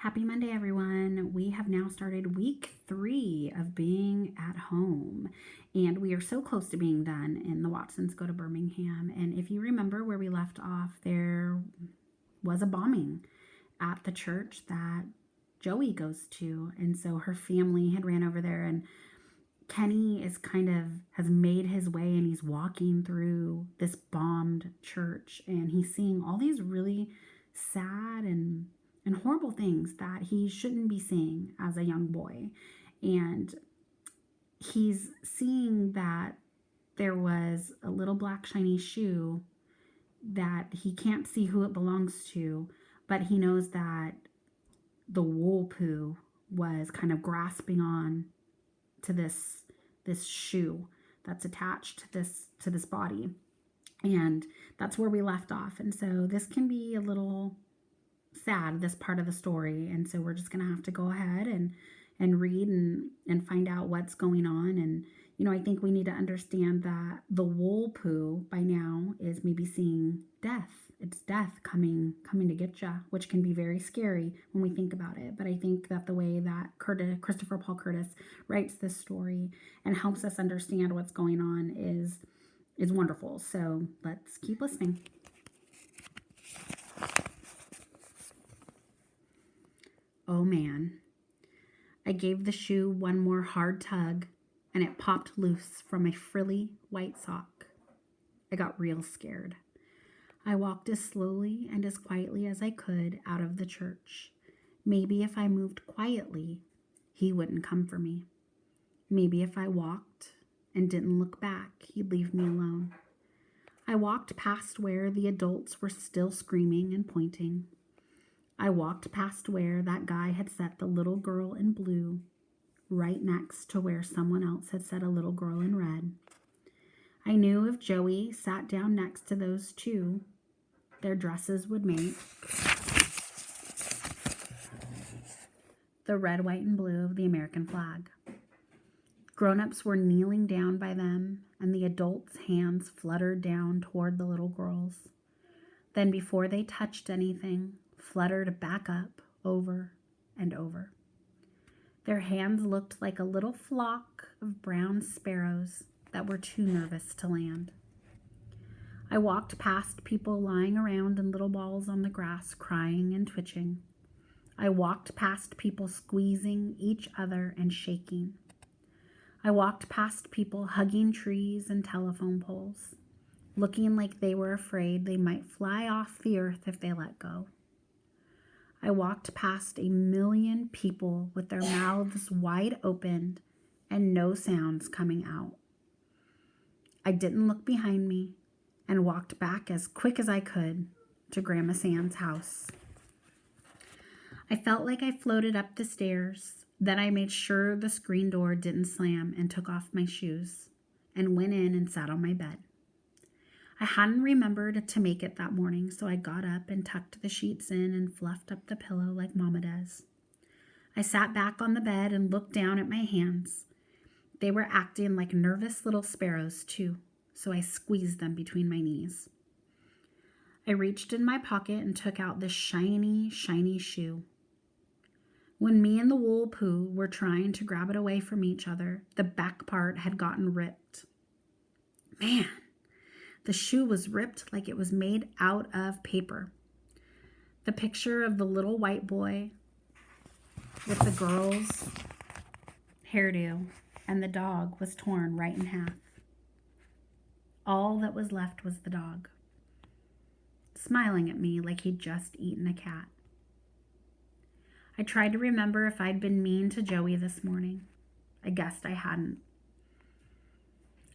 Happy Monday, everyone. We have now started week 3 of being at home, and we are so close to being done in the Watsons Go to Birmingham. And if you remember where we left off, there was a bombing at the church that Joey goes to. And so her family had ran over there, and Kenny has made his way, and he's walking through this bombed church, and he's seeing all these really sad and horrible things that he shouldn't be seeing as a young boy. And he's seeing that there was a little black shiny shoe that he can't see who it belongs to, but he knows that the wool poo was kind of grasping on to this shoe that's attached to this body. And that's where we left off. And so this can be a little sad, this part of the story, and so we're just gonna have to go ahead and read and find out what's going on. And I think we need to understand that the wool poo by now is maybe seeing death. It's death coming to get you, which can be very scary when we think about it. But I think that the way that Christopher Paul Curtis writes this story and helps us understand what's going on is wonderful. So let's keep listening. Oh man, I gave the shoe one more hard tug, and it popped loose from a frilly white sock. I got real scared. I walked as slowly and as quietly as I could out of the church. Maybe if I moved quietly, he wouldn't come for me. Maybe if I walked and didn't look back, he'd leave me alone. I walked past where the adults were still screaming and pointing. I walked past where that guy had set the little girl in blue, right next to where someone else had set a little girl in red. I knew if Joey sat down next to those two, their dresses would make the red, white, and blue of the American flag. Grown-ups were kneeling down by them, and the adults' hands fluttered down toward the little girls. Then before they touched anything, fluttered back up over and over. Their hands looked like a little flock of brown sparrows that were too nervous to land. I walked past people lying around in little balls on the grass, crying and twitching. I walked past people squeezing each other and shaking. I walked past people hugging trees and telephone poles, looking like they were afraid they might fly off the earth if they let go. I walked past 1,000,000 people with their mouths wide opened and no sounds coming out. I didn't look behind me and walked back as quick as I could to Grandma Sand's house. I felt like I floated up the stairs. Then I made sure the screen door didn't slam and took off my shoes and went in and sat on my bed. I hadn't remembered to make it that morning, so I got up and tucked the sheets in and fluffed up the pillow like Mama does. I sat back on the bed and looked down at my hands. They were acting like nervous little sparrows, too, so I squeezed them between my knees. I reached in my pocket and took out the shiny, shiny shoe. When me and the wool poo were trying to grab it away from each other, the back part had gotten ripped. Man! The shoe was ripped like it was made out of paper. The picture of the little white boy with the girl's hairdo and the dog was torn right in half. All that was left was the dog, smiling at me like he'd just eaten a cat. I tried to remember if I'd been mean to Joey this morning. I guessed I hadn't.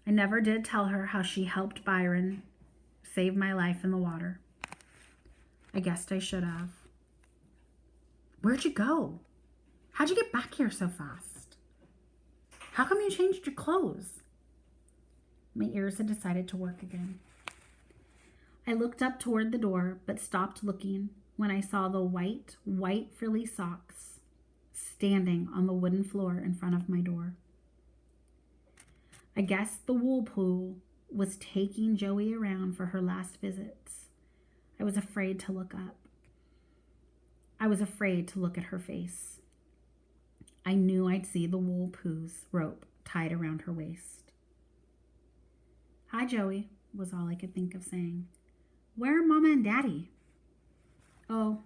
I never did tell her how she helped Byron save my life in the water. I guessed I should have. Where'd you go? How'd you get back here so fast? How come you changed your clothes? My ears had decided to work again. I looked up toward the door, but stopped looking when I saw the white frilly socks standing on the wooden floor in front of my door. I guess the wool poo was taking Joey around for her last visits. I was afraid to look up. I was afraid to look at her face. I knew I'd see the wool poo's rope tied around her waist. "Hi, Joey," was all I could think of saying. "Where are Mama and Daddy?" "Oh,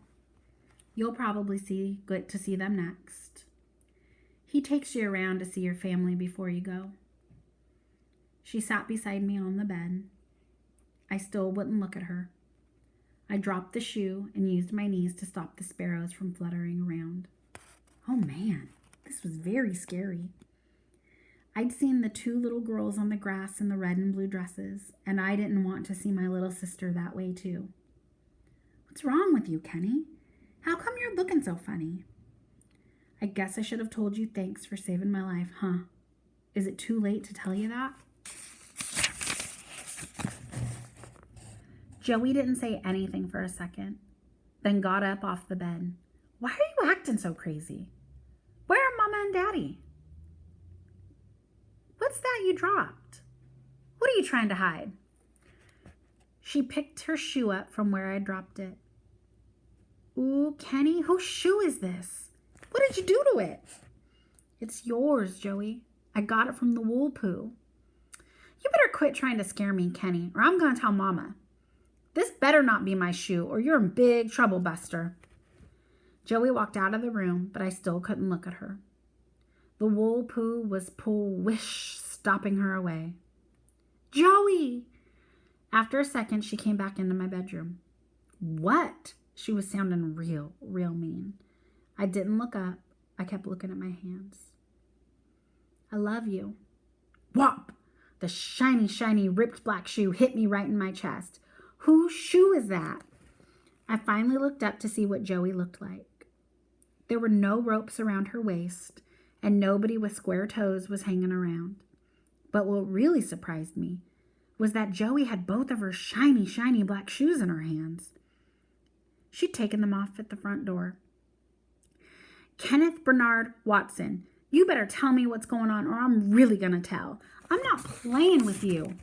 you'll probably get to see them next. He takes you around to see your family before you go." She sat beside me on the bed. I still wouldn't look at her. I dropped the shoe and used my knees to stop the sparrows from fluttering around. Oh man, this was very scary. I'd seen the two little girls on the grass in the red and blue dresses, and I didn't want to see my little sister that way too. "What's wrong with you, Kenny? How come you're looking so funny?" "I guess I should have told you thanks for saving my life, huh? Is it too late to tell you that?" Joey didn't say anything for a second, then got up off the bed. "Why are you acting so crazy? Where are Mama and Daddy?" "What's that you dropped? What are you trying to hide?" She picked her shoe up from where I dropped it. "Ooh, Kenny, whose shoe is this? What did you do to it?" "It's yours, Joey. I got it from the wool poo." "You better quit trying to scare me, Kenny, or I'm going to tell Mama. This better not be my shoe, or you're in big trouble, Buster." Joey walked out of the room, but I still couldn't look at her. The wool poo was wish, stopping her away. "Joey!" After a second, she came back into my bedroom. "What?" She was sounding real mean. I didn't look up. I kept looking at my hands. "I love you." Whop! The shiny, ripped black shoe hit me right in my chest. Whose shoe is that? I finally looked up to see what Joey looked like. There were no ropes around her waist, and nobody with square toes was hanging around. But what really surprised me was that Joey had both of her shiny black shoes in her hands. She'd taken them off at the front door. "Kenneth Bernard Watson, you better tell me what's going on, or I'm really going to tell. I'm not playing with you."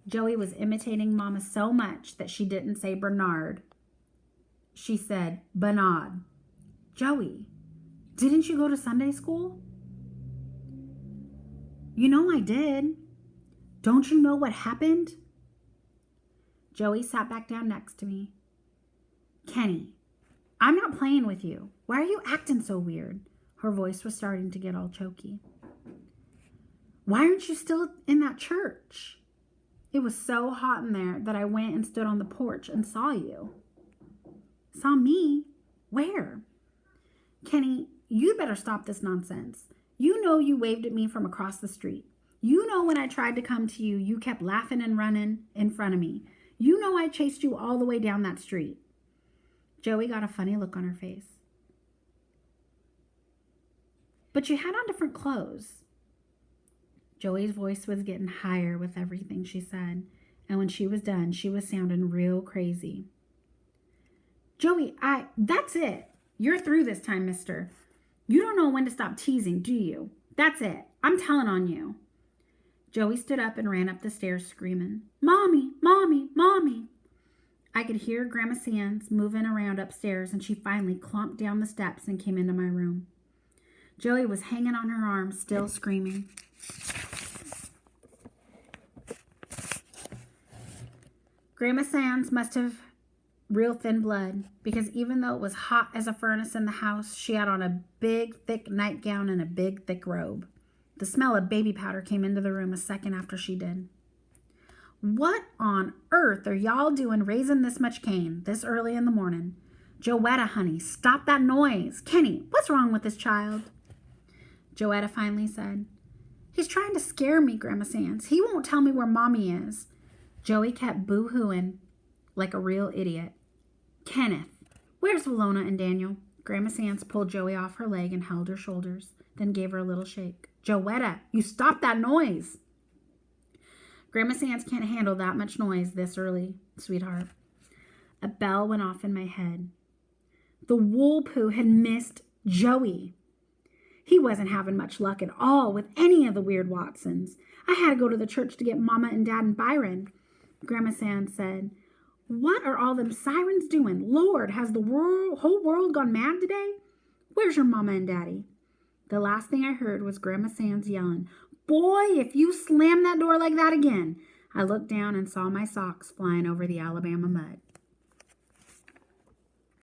Joey was imitating Mama so much that she didn't say Bernard. She said Bernard. "Joey, didn't you go to Sunday school?" "You know I did. Don't you know what happened?" Joey sat back down next to me. "Kenny, I'm not playing with you. Why are you acting so weird?" Her voice was starting to get all choky. "Why aren't you still in that church?" "It was so hot in there that I went and stood on the porch and saw you." "Saw me? Where?" "Kenny, you better stop this nonsense. You know you waved at me from across the street. You know when I tried to come to you, you kept laughing and running in front of me. You know I chased you all the way down that street." Joey got a funny look on her face. "But you had on different clothes." Joey's voice was getting higher with everything she said, and when she was done, she was sounding real crazy. "Joey, that's it. You're through this time, mister. You don't know when to stop teasing, do you? That's it. I'm telling on you." Joey stood up and ran up the stairs screaming, "Mommy, Mommy, Mommy." I could hear Grandma Sands moving around upstairs, and she finally clomped down the steps and came into my room. Joey was hanging on her arm, still screaming. Grandma Sands must have real thin blood, because even though it was hot as a furnace in the house, she had on a big, thick nightgown and a big, thick robe. The smell of baby powder came into the room a second after she did. "What on earth are y'all doing raising this much cane this early in the morning? Joetta, honey, stop that noise. Kenny, what's wrong with this child?" Joetta finally said, "He's trying to scare me, Grandma Sands. He won't tell me where Mommy is." Joey kept boo-hooing like a real idiot. "Kenneth, where's Walona and Daniel?" Grandma Sands pulled Joey off her leg and held her shoulders, then gave her a little shake. "Joetta, you stop that noise." "Grandma Sands can't handle that much noise this early, sweetheart." A bell went off in my head. The wool poo had missed Joey. He wasn't having much luck at all with any of the weird Watsons. "I had to go to the church to get Mama and Dad and Byron," Grandma Sands said. What are all them sirens doing? Lord, has the whole world gone mad today? Where's your mama and daddy? The last thing I heard was Grandma Sands yelling, Boy, if you slam that door like that again. I looked down and saw my socks flying over the Alabama mud.